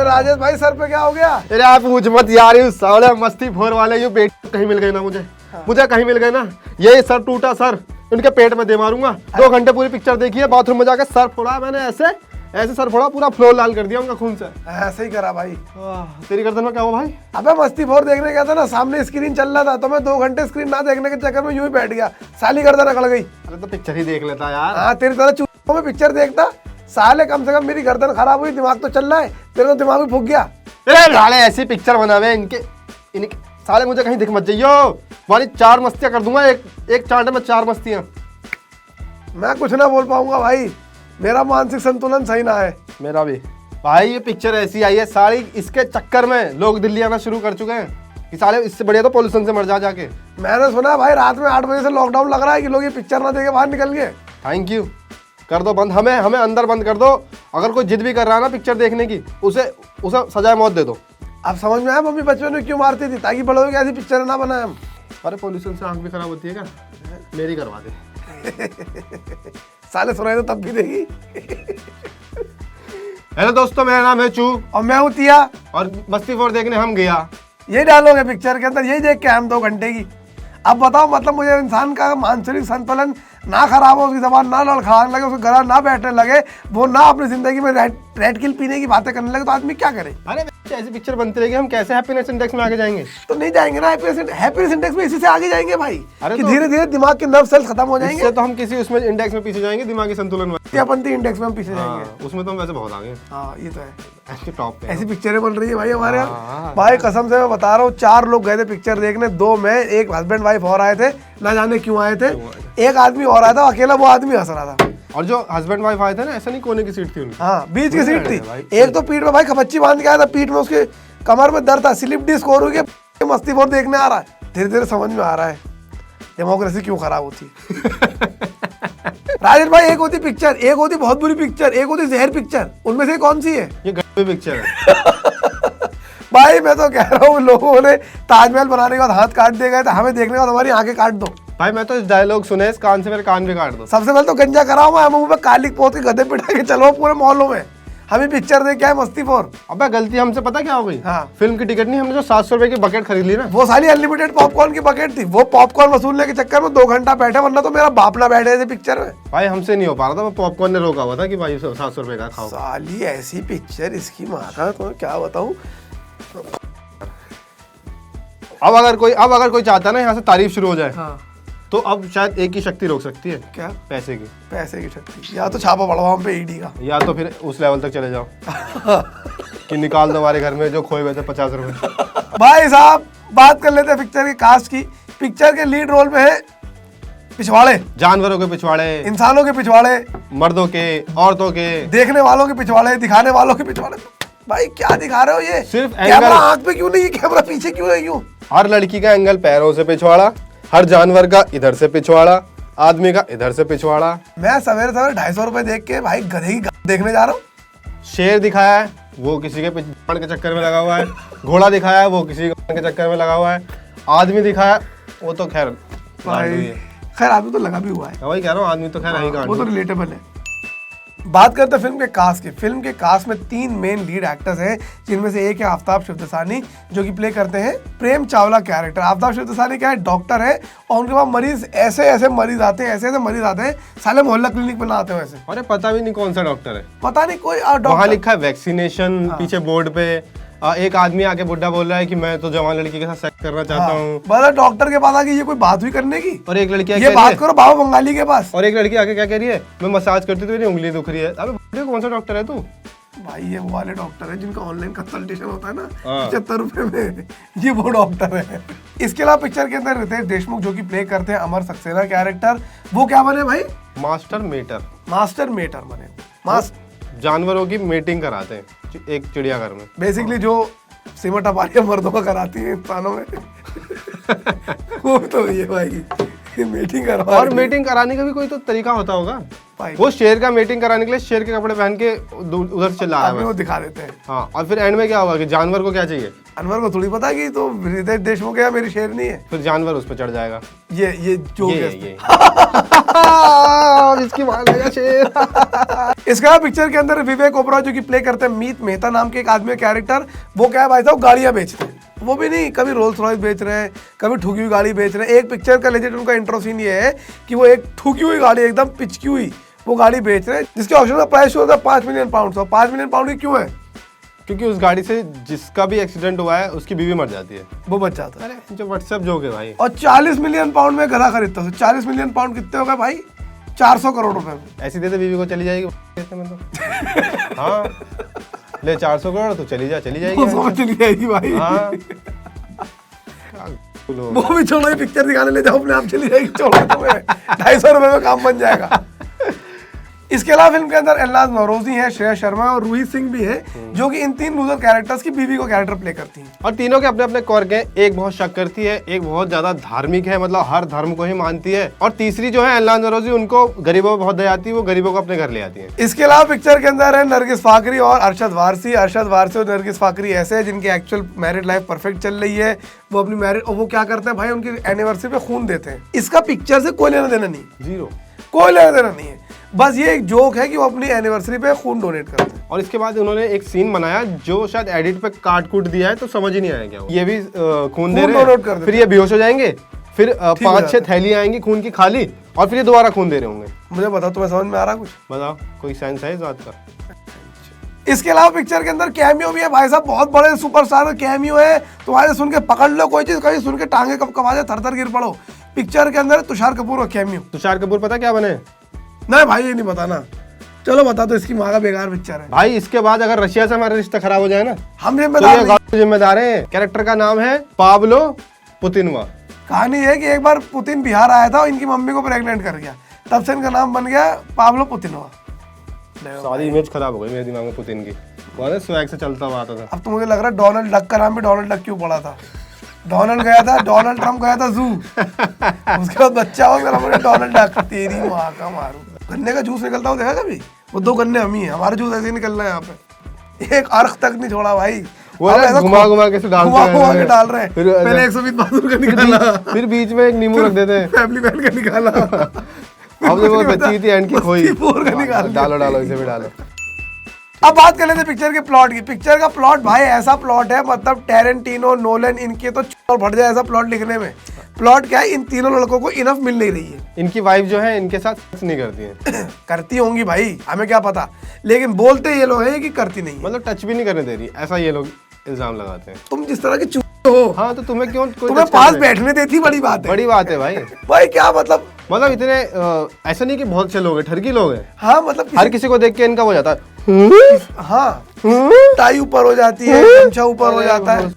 राजेश भाई सर पे क्या हो गया? अरे आप पूछ मत यार, ये साले मस्ती फोर वाले ये पेट कहीं मिल गए ना मुझे। मुझे कहीं मिल गए ना, ये सर टूटा सर, इनके पेट में दे मारूंगा। 2 घंटे पूरी पिक्चर देखी है, बाथरूम में जाकर सर फोड़ा मैंने, ऐसे सर फोड़ा, पूरा फ्लोर लाल कर दिया उनका खून से। ऐसे ही करा भाई। तेरी गर्दन में क्या हुआ भाई? अबे मस्ती फोर देखने गया था ना, सामने स्क्रीन चल रहा था तो मैं 2 घंटे स्क्रीन ना देखने के चक्कर में यूं ही बैठ गया, साली गर्दन अकड़ गई। अरे तो पिक्चर ही देख लेता यार। हाँ तेरी तरह चूहों में पिक्चर देखता साले, कम से कम मेरी गर्दन खराब हुई, दिमाग तो चल रहा है, तेरे तो दिमाग भी फूक गया। अरे साले ऐसी पिक्चर बनावे इनके साले, मुझे कहीं दिख मत जाइयो, वाली 4 मस्तियां कर दूंगा, एक चांटे में 4 मस्तियां। मैं कुछ ना बोल पाऊंगा भाई, मेरा मानसिक संतुलन सही ना है। मेरा भी भाई। ये पिक्चर ऐसी आई है साली, इसके चक्कर में लोग दिल्ली आना शुरू कर चुके हैं कि साले इससे बढ़िया तो पोल्यूशन से मर जाके। मैंने सुना भाई रात में 8 बजे से लॉकडाउन लग रहा है कि लोग ये पिक्चर ना देखे बाहर निकल गए। थैंक यू, कर दो बंद, हमें अंदर बंद कर दो। अगर कोई जिद भी कर रहा है ना पिक्चर देखने की, उसे सजाए मौत दे दो। अब समझ में आया मम्मी बचपन में क्यों मारती थी, ताकि बड़े हो के ऐसी पिक्चर ना बनाए हम। अरे पोल्यूशन से आंख भी खराब होती है क्या? मेरी करवा दे। साले सुनाई तो तब भी देगी। हेलो दोस्तों, मेरा नाम है चू और मैं हूँ तिया, और मस्ती फोर देखने हम गया। यही डायलॉग है पिक्चर के अंदर, यही देख के हम 2 घंटे की। अब बताओ मतलब मुझे इंसान का मानसिक संतुलन ना खराब हो, उसकी जबान ना लड़खड़ाने लगे, उसको गला ना बैठने लगे, वो ना अपनी जिंदगी में रेड किल पीने की बातें करने लगे, तो आदमी क्या करे? अरे ऐसी पिक्चर बनती रहेगी, हम कैसे हैप्पीनेस इंडेक्स में आगे जाएंगे? तो नहीं जाएंगे ना हैप्पीनेस इंडेक्स में, इसी से आगे जाएंगे भाई। अरे कि तो धीरे धीरे दिमाग के नर्व सेल्स खत्म हो जाएंगे, इससे तो हम किसी उसमें इंडेक्स में पीछे जाएंगे, दिमागी संतुलन में। पंथी इंडेक्स में हम पीछे जाएंगे। उसमें तो हम वैसे बहुत आगे। हाँ ये तो है, ऐसे टॉप पे ऐसी पिक्चरें बन रही है भाई हमारे यहाँ। भाई कसम से मैं बता रहा हूँ, 4 लोग गए थे पिक्चर देखने, 2 में, एक हस्बैंड वाइफ और आए थे, ना जाने क्यों आए थे। एक आदमी और आया था, अकेला वो आदमी हंस रहा था। और जो हस्बैंड वाइफ आए थे ना, ऐसा नहीं कोने की सीट थी उनकी। हाँ बीच की सीट थी। एक तो पीठ में भाई खपच्ची बांध के आया था, पीठ में उसके कमर में दर्द था, स्लिप डिस्क हो रही है, मस्ती फोर देखने आ रहा है। धीरे धीरे समझ में आ रहा है डेमोक्रेसी क्यों खराब होती। राजेश भाई, एक होती पिक्चर, एक होती बहुत बुरी पिक्चर, एक होती जहर पिक्चर, उनमें से कौन सी है? ये गंदी पिक्चर है। भाई मैं तो कह रहा हूँ, लोगों ने ताजमहल बनाने के बाद हाथ काट दिए गए थे, हमें देखने के बाद हमारी आंखें काट दो। भाई मैं तो इस डायलॉग सुने, इस कान से मेरे कान भी काट दो। सबसे पहले तो गंजा कराओ, मैं मुंह पे कालिक पोत के गधे पिटा के चलो पूरे मोहल्लों में, हमें पिक्चर देख के आए मस्ती फोर। अबे गलती हमसे पता क्या हो गई? हाँ। फिल्म की टिकट नहीं, हमने जो 700 रुपए की बकेट खरीद ली ना, वो साली अनलिमिटेड पॉपकॉर्न की बकेट थी, वो पॉपकॉर्न वसूलने के चक्कर में 2 घंटा बैठे, वरना तो मेरा बाप ना बैठे थे पिक्चर में। भाई हमसे नहीं हो पा रहा था, मैं पॉपकॉर्न ने रोका हुआ था कि भाई 700 रुपए का खाओ। साली ऐसी पिक्चर, इसकी माँ का तो क्या बताऊं। अब अगर कोई चाहता है ना यहाँ से तारीफ शुरू हो जाए, हाँ। तो अब शायद एक ही शक्ति रोक सकती है। क्या? पैसे की। पैसे की शक्ति, या तो छापा पड़वाओ हम पे ईडी का, या तो फिर उस लेवल तक चले जाओ कि निकाल दो हमारे घर में जो खोए हुए थे 50 रुपए। भाई साहब बात कर लेते हैं पिक्चर की कास्ट की। पिक्चर के लीड रोल में है पिछवाड़े, जानवरों के पिछवाड़े, इंसानों के पिछवाड़े, मर्दों के, औरतों के, देखने वालों के पिछवाड़े, दिखाने वालों के पिछवाड़े। भाई क्या दिखा रहे हो ये? सिर्फ कैमरा आंख पे क्यों नहीं है, कैमरा पीछे क्यों है? क्यों? हर लड़की का एंगल पैरों से पिछवाड़ा, हर जानवर का इधर से पिछवाड़ा, आदमी का इधर से पिछवाड़ा। मैं सवेरे 250 रुपए देख के भाई गधे की देखने जा रहा हूँ। शेर दिखाया है, वो किसी के पिछवाड़ के चक्कर में लगा हुआ है। घोड़ा दिखाया है, वो किसी के चक्कर में लगा हुआ है। आदमी दिखाया, वो तो खैर खैर आदमी तो लगा भी हुआ है, वही कह रहा हूँ, आदमी तो खैर नहीं वो तो रिलेटेबल है। बात करते हैं फिल्म के कास्ट की। फिल्म के कास्ट में 3 मेन लीड एक्टर्स हैं, जिनमें से एक है आफ्ताब शिवदसानी, जो कि प्ले करते हैं प्रेम चावला कैरेक्टर। आफ्ताब शिवदसानी क्या है, डॉक्टर है, और उनके पास मरीज ऐसे मरीज आते हैं, साले मोहल्ला क्लिनिक में ना आते हो ऐसे। अरे पता भी नहीं कौन सा डॉक्टर है, पता नहीं कोई वहाँ डॉक्टर। लिखा है वैक्सीनेशन, पीछे बोर्ड पे एक आदमी आके बुड्ढा बोल रहा है कि मैं तो जवान लड़की के साथ सेक्स करना चाहता हूँ। बस डॉक्टर के पास आके ये कोई बात हुई करने की, और एक लड़की ये बात करो बाबा बंगाली के पास। और एक लड़की आके क्या कह रही है, मैं मसाज करती तो मेरी उंगली दुख रही है। अबे कौन सा डॉक्टर है तू? भाई ये वो वाले डॉक्टर है जिनका ऑनलाइन कंसल्टेशन होता है ना 75 रुपए में, ये वो डॉक्टर है। इसके अलावा पिक्चर के अंदर रितेश देशमुख जो कि प्ले करते हैं अमर सक्सेना कैरेक्टर, वो क्या बने भाई? मास्टर मेटर बने। जानवरों की मीटिंग कराते हैं एक चिड़ियाघर में। बेसिकली जो सिमट अपारिया मर्दों का कराती है इंसानों में वो तो ये भाई मीटिंग करवा। और मीटिंग कराने का भी कोई तो तरीका होता होगा। भाई वो शेर का मीटिंग कराने के लिए शेर के कपड़े पहन के उधर से चिल्ला रहा है, वो दिखा देते हैं। हाँ, और फिर एंड में क्या होगा कि जानवर को क्या चाहिए? जानवर को थोड़ी पता कि तो रितेश देशमुख है मेरी शेर नहीं है, फिर जानवर उस पर चढ़ जाएगा। ये जो ये जिसकी मार लगा शेर। इसका पिक्चर के अंदर विवेक ओबरॉय जो कि प्ले करते हैं मीत मेहता नाम के एक आदमी का कैरेक्टर, वो क्या है भाई साहब, गाड़ियां बेचते हैं। वो भी नहीं, कभी रोल्स रॉयस बेच रहे हैं, कभी ठुकी हुई गाड़ी बेच रहे हैं। एक पिक्चर का लेजेंड उनका इंट्रो सीन ये है कि वो एक ठुकी हुई गाड़ी, एकदम पिचकी हुई वो गाड़ी बेच रहे हैं, जिसके ऑक्शन का प्राइस होता है 5 मिलियन पाउंड। 5 मिलियन पाउंड की क्यों है? क्योंकि उस गाड़ी से जिसका भी एक्सीडेंट हुआ है उसकी बीवी मर जाती है, वो बच जाता है। अरे जो व्हाट्सएप जोक है भाई। और 40 मिलियन पाउंड में गधा खरीदता है। 40 मिलियन पाउंड कितने हो गए भाई? 400 करोड़ रुपए में। ऐसी दे दे बीवी को, चली जाएगी में तो। हाँ ले 400 करोड़ तो चली जाएगी। वो चली जाएगी भाई। हाँ वो भी छोड़ो, पिक्चर दिखाने ले जाओ अपने आप, चली जाएगी। छोड़ो तुम्हें 250 रुपए में काम बन जाएगा। इसके अलावा फिल्म के अंदर एलनाज नौरोजी है, श्रेया शर्मा और रूही सिंह भी है, जो कि इन 3 लूजर कैरेक्टर्स की बीवी को कैरेक्टर प्ले करती हैं। और तीनों के अपने अपने क्वर्क हैं। एक बहुत शक करती है, एक बहुत ज्यादा धार्मिक है, मतलब हर धर्म को ही मानती है, और तीसरी जो है एलनाज नौरोजी, उनको गरीबों में बहुत दया आती है, वो गरीबों को अपने घर ले आती है। इसके अलावा पिक्चर के अंदर है नरगिस फाकरी और अरशद वारसी। अरशद वारसी और नरगिस फाकरी ऐसे हैं जिनकी एक्चुअल मैरिड लाइफ परफेक्ट चल रही है। वो अपनी मैरिड, और वो क्या करते हैं भाई, उनकी एनिवर्सरी पे खून देते हैं। इसका पिक्चर से कोई लेना देना नहीं, 0 कोई लेना देना नहीं है। बस ये एक जोक है कि वो अपनी एनिवर्सरी पे खून डोनेट करते हैं। और इसके बाद उन्होंने एक सीन बनाया जो शायद एडिट पे काट कूट दिया है, तो समझ ही नहीं आया क्या वो। ये भी खून दे रहे डोनेट कर हैं, फिर ये बेहोश हो जाएंगे, फिर 5-6 थैलियां आएंगी खून की खाली, और फिर ये दोबारा खून दे रहे होंगे। मुझे बताओ, तुम्हें समझ में आ रहा कुछ? बताओ, कोई सेंस है इस बात का? इसके अलावा पिक्चर के अंदर कैमियो भी है भाई साहब, बहुत बड़े सुपरस्टार का कैमियो है। तुम्हारे सुन के पकड़ लो कोई चीज, कहीं सुन के टांगे कब कब आ जाए, थर थर गिर पड़ो। पिक्चर के अंदर तुषार कपूर का कैमियो। तुषार कपूर पता क्या बने? नहीं भाई ये नहीं बताना। चलो बता दो, इसकी माँ का बेकार पिक्चर है भाई। इसके बाद अगर रशिया से हमारा रिश्ता खराब हो जाए ना, हम तो जिम्मेदार नहीं। ये जिम्मेदार है। कैरेक्टर का नाम है पाब्लो पुतिनवा। कहानी है कि एक बार पुतिन बिहार आया था और इनकी मम्मी को प्रेग्नेंट कर गया, तब से इनका नाम बन गया पाब्लो पुतिनवा। सारी इमेज खराब हो गई मेरे दिमाग में पुतिन की। वो स्वैग से चलता हुआ आता था। अब तो मुझे लग रहा है डोनाल्ड डक का नाम भी डोनाल्ड डक क्यों पड़ा था। डोनाल्ड गया था, डोनाल्ड ट्रम्प गया था जू, उसके बाद बच्चा हो गया डोनाल्ड डक। तेरी माँ का मारू। गन्ने का जूस निकलता हो देखा कभी? वो 2 गन्ने हम ही है, हमारा जूस ऐसे ही निकल रहा है यहाँ पे। एक अर्ख तक नहीं छोड़ा भाई। वो घुमा घुमा के डाल रहे हैं। पहले 120 बहादुर का निकाला, फिर बीच में एक नींबू रख देते हैं, फैमिली मैन का निकाला, अब वो बच्ची थी एंड की खोई, डालो इसे भी डालो। अब बात कर लेते हैं पिक्चर के प्लॉट की। पिक्चर का प्लॉट भाई ऐसा प्लॉट है, मतलब टेरेंटिनो, नोलन, इनके तो फट जाए ऐसा प्लॉट लिखने में। प्लॉट क्या है, इन तीनों लड़कों को इनफ मिल नहीं रही है। इनकी वाइफ जो है इनके साथ कुछ नहीं करती है। करती होंगी भाई, हमें क्या पता, लेकिन बोलते ये लोग हैं कि करती नहीं है। मतलब टच भी नहीं करने दे रही, ऐसा ये लोग इल्जाम लगाते हैं। तुम जिस तरह की चूहे हो। हाँ तो तुम्हें क्यों, तुम्हें पास बैठने देती, बड़ी बात है। बड़ी बात है भाई। भाई क्या मतलब इतने ऐसा नहीं कि बहुत अच्छे लोग हैं, ठरकी लोग हैं। हाँ मतलब हर किसी को देख के इनका हो जाता है। हाँ, टाई ऊपर हो जाती है, गमछा ऊपर हो जाता है।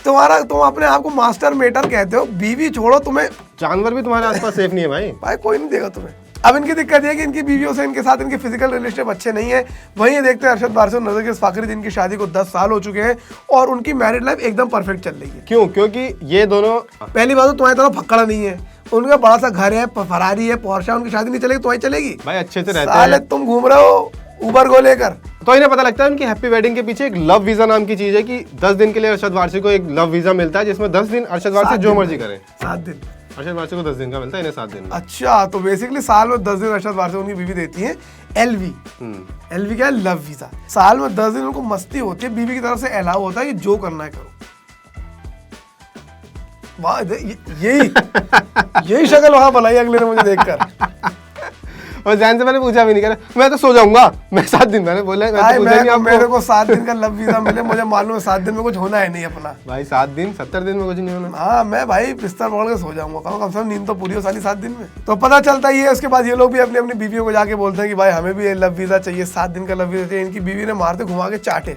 तुम अपने आप को मास्टर मेटर कहते हो, बीवी छोड़ो, तुम्हें जानवर भी तुम्हारे आसपास सेफ नहीं है भाई। भाई कोई नहीं देगा तुम्हें। अब इनकी दिक्कत है कि इनकी बीवियों से इनके साथ इनके फिजिकल रिलेशनशिप अच्छे नहीं है। वहीं ये देखते हैं अरशद वारसी और नरगिस फाकरी, जिनकी शादी को 10 साल हो चुके हैं और उनकी मैरिड लाइफ एकदम परफेक्ट चल रही है। क्यों? क्योंकि ये दोनों, पहली बात तो तुम्हारी तरह फक्कड़ा नहीं है, उनका बड़ा सा घर है, फरारी है, पोर्शे, उनकी शादी नहीं चलेगी, तुम्हारी चलेगी भाई। अच्छे से रहते हैं। तुम घूम रहे हो उबर को लेकर, तो इन्हें पता लगता है उनकी हैप्पी वेडिंग के पीछे एक लव वीजा नाम की चीज है कि 10 दिन के लिए अरशद वारसी को एक लव वीजा मिलता है, जिसमें 10 दिन अरशद वारसी जो मर्जी करे। 7 दिन अरशद वारसी को 10 दिन का मिलता है, इन्हें 7 दिन। अच्छा, तो बेसिकली साल में 10 दिन अरशद वारसी उनकी बीवी देती है LV। LV क्या है? Love visa. साल में 10 दिन उनको मस्ती होती है, बीवी की तरफ से अलाउ होता है कि जो करना है करो। वाह, यही शक्ल वहां बनाई अगले ने मुझे देखकर। और जैन से मैंने पूछा भी नहीं, करा मैं तो सो जाऊंगा, मैं 7 दिन, मैंने बोला मेरे को 7 दिन का लव वीजा मिले, मुझे मालूम है 7 दिन में कुछ होना है नहीं अपना। भाई 7 दिन 70 दिन में कुछ नहीं होना। हाँ, मैं भाई बिस्तर पकड़ के सो जाऊंगा, कम से कम नींद तो पूरी हो साली 7 दिन में। तो पता चलता ही है। उसके बाद ये लोग भी अपनी अपनी बीवियों को जाके बोलते हैं कि भाई हमें भी लव वीजा चाहिए, 7 दिन का लव वीजा चाहिए। इनकी बीवी ने मारते घुमा के चाटे,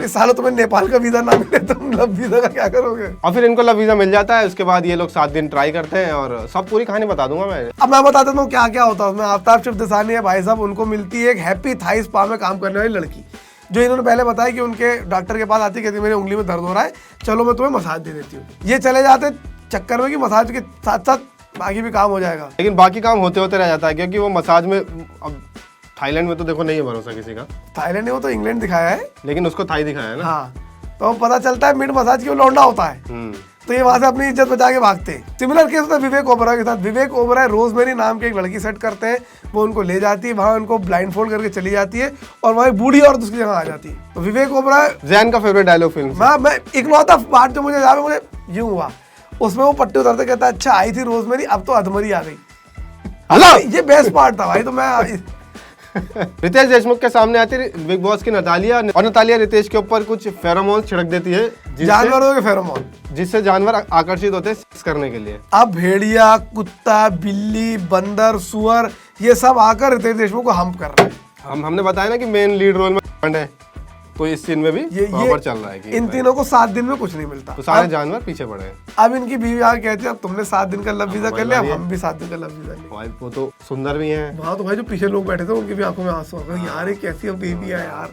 सालों तुम्हें नेपाल का वीजा ना मिले, तुम लव वीजा का क्या करोगे? और फिर इनको लव वीजा मिल जाता है। उसके बाद ये लोग 7 दिन ट्राई करते हैं और सब पूरी कहानी बता दूंगा मैं। अब मैं बता देता हूँ क्या क्या होता है उसमें। आफ्ताब शिवदसानी है भाई साहब, उनको मिलती है एक हैप्पी थाई स्पा में काम करने वाली लड़की, जो इन्होंने पहले बताया कि उनके डॉक्टर के पास आती है, कहती मेरी उंगली में दर्द हो रहा है, चलो मैं तुम्हें मसाज दे देती हूँ। ये चले जाते चक्कर में कि मसाज के साथ साथ बाकी भी काम हो जाएगा, लेकिन बाकी काम होते होते रह जाता है, क्योंकि वो मसाज में, अब थाईलैंड में तो देखो नहीं है भरोसा किसी का। थाईलैंड ने वो तो इंग्लैंड दिखाया है, लेकिन उसको थाई दिखाया है ना। हाँ, तो पता चलता है मिड मसाज की वो लौंडा होता है। तो ये वहां से अपनी इज्जत बचा के भागते हैं। सिमिलर केस होता है विवेक ओबरॉय के साथ। विवेक ओबरॉय रोजमेरी नाम की एक लड़की सेट करते हैं, वो उनको ले जाती है, वहां उनको ब्लाइंड फोल्ड करके चली जाती है और वहां एक बूढ़ी औरत उसकी जगह आ जाती है। तो विवेक ओबरॉय जैन का फेवरेट डायलॉग फिल्म से। मैं इकलौता पार्ट जो मुझे याद है, मुझे यूं हुआ, उसमें वो पट्टी उतारते कहता है अच्छा आई थी रोजमेरी, अब तो अधमरी आ गई। हेलो, ये बेस्ट पार्ट था भाई। तो मैं रितेश देशमुख के सामने आती है बिग बॉस की नतालिया, और नतालिया रितेश के ऊपर कुछ फेरोमोन छिड़क देती है जानवरों के फेरोमोन, जिससे जानवर आकर्षित होते हैं सेक्स करने के लिए। अब भेड़िया, कुत्ता, बिल्ली, बंदर, सुअर, ये सब आकर रितेश देशमुख को हम्प कर रहे हैं। हमने बताया ना कि मेन लीड रोल में है, तो इस सीन में भी ये पर चल रहा है कि इन तीनों को 7 दिन में कुछ नहीं मिलता। तो सारे जानवर पीछे पड़े हैं। अब इनकी बीवी आके कहती है अब तुमने 7 दिन का लव वीजा कर लिया, अब हम भी 7 दिन का लव वीजा लेंगे। भाई वो तो सुंदर भी हैं। वहाँ तो भाई जो पीछे लोग बैठे थे उनकी भी आंखों में आंसू आ गए, यार ये कैसी अब बेबी है यार,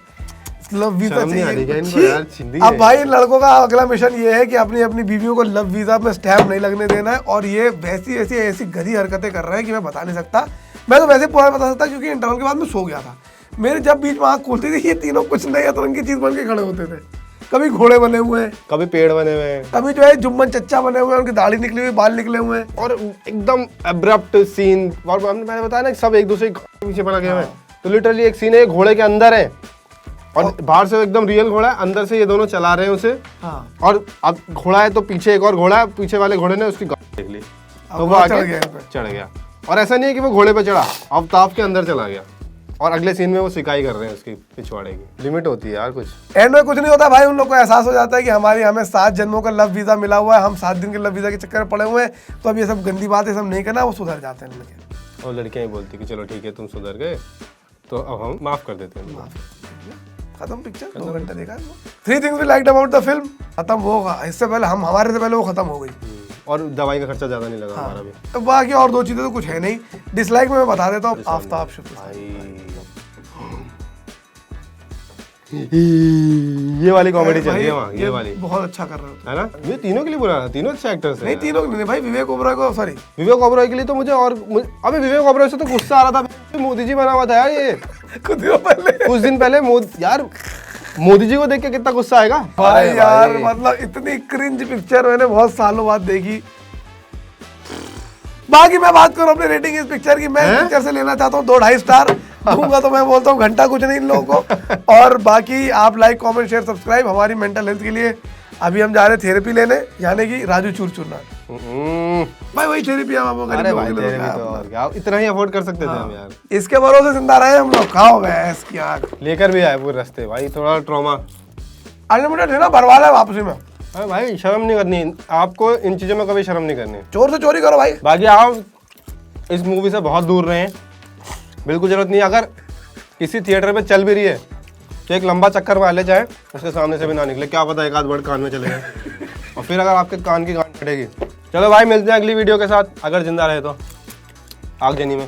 लव वीजा शर्म नहीं आ रही क्या इनको चाहिए। यार, चिंदी अब है। भाई इन लड़कों का अगला मिशन ये है कि अपनी अपनी बीवियों को लव वीजा में स्टैम्प नहीं लगने देना है, और ये वैसी ऐसी ऐसी गधी हरकतें कर रहे हैं कि मैं बता नहीं सकता। मैं तो वैसे पूरा बता सकता क्योंकि इंटरवल के बाद मैं सो गया था। मेरे जब बीच में आँख खुलती थी ये तीनों कुछ नई अतरंगी चीज बन के खड़े होते थे। कभी घोड़े बने हुए हैं, कभी पेड़ बने हुए हैं, कभी जो है जुम्मन चच्चा बने हुए हैं, उनकी दाढ़ी निकली हुई, बाल निकले हुए हैं। और एकदम अब्रप्ट सीन। और मैंने बताया ना कि सब एक दूसरे के पीछे पड़ा गया है। तो लिटरली एक सीन है, घोड़े के अंदर है और बाहर से एकदम रियल घोड़ा है, अंदर से ये दोनों चला रहे हैं उसे। हाँ। और अब घोड़ा है तो पीछे एक और घोड़ा है, पीछे वाले घोड़े ने उसकी गाड़ी देख ली तो वो आगे चढ़ गया। और ऐसा नहीं है कि वो घोड़े पे चढ़ा, अवताफ के अंदर चला गया। और अगले सीन में वो सिकाई कर रहे हैं उसकी पिछवाड़े की। लिमिट होती है यार कुछ। एंड में कुछ नहीं होता भाई, उन लोग को एहसास हो जाता है कि हमें 7 जन्मों का लव वीजा मिला हुआ है, हम 7 दिन के लव वीजा के चक्कर में पड़े हुए हैं, तो अब ये सब गंदी बातें सब नहीं करना, वो सुधर जाते हैं लड़के। और लड़कियां ही बोलती कि चलो ठीक है तुम सुधर गए तो अब हम माफ कर देते हैं। खत्म पिक्चर, 2 घंटे देखा। 3 things we liked about the film खत्म होगा, इससे पहले हमारे से पहले वो खत्म हो गई। और दवाई का खर्चा ज्यादा नहीं लगा हमारा भी। तो बाकी और 2 चीजें तो कुछ है नहीं। डिसलाइक में मैं बता देता हूँ, आफ्ताब ये वाली कॉमेडी चल रही है वहाँ, ये वाली बहुत अच्छा कर रहे हो है ना। ये तीनों के लिए बुरा, तीनों अच्छे एक्टर्स हैं। नहीं, तीनों के लिए भाई, विवेक ओबरॉय को सॉरी विवेक ओबरॉय के लिए तो मुझे अबे विवेक ओबरॉय से तो गुस्सा आ रहा था। मोदी जी बना हुआ था यार ये कुछ दिन पहले यार मोदी जी को देख के कितना गुस्सा आएगा भाई यार। मतलब इतनी क्रिंज पिक्चर मैंने बहुत सालों बाद देखी। बाकी मैं बात करूं अपनी रेटिंग इस पिक्चर की, मैं पिक्चर से लेना चाहता हूँ 2-2.5 स्टार दूंगा। तो मैं बोलता हूँ घंटा कुछ नहीं इन लोगों को। और बाकी आप लाइक, कमेंट, शेयर, सब्सक्राइब हमारी मेंटल हेल्थ के लिए। अभी हम जा रहे हैं थेरेपी लेने, यानी कि राजू चूर चूरना। भाई वही थेरेपी हम आपको अरे भाई और क्या इतना ही अफोर्ड कर सकते थे हम यार। इसके भरोसे जिंदा रहे हम लोग। खाओ गैस की आग लेकर भी आए पूरे रास्ते भाई, थोड़ा ट्रॉमा अनलिमिटेड है ना, भरवा है वापसी में। अरे भाई शर्म नहीं करनी आपको, इन चीजों में कभी शर्म नहीं करनी। चोर से चोरी करो भाई। बाकी आप इस मूवी से बहुत दूर रहे, बिल्कुल जरूरत नहीं। अगर किसी थिएटर में चल भी रही है तो एक लंबा चक्कर मार ले, जाए उसके सामने से भी ना निकले, क्या पता एक आध वर्ड कान में चले जाए और फिर अगर आपके कान की गांठ फटेगी। चलो भाई मिलते हैं अगली वीडियो के साथ, अगर जिंदा रहे तो आगजनी में।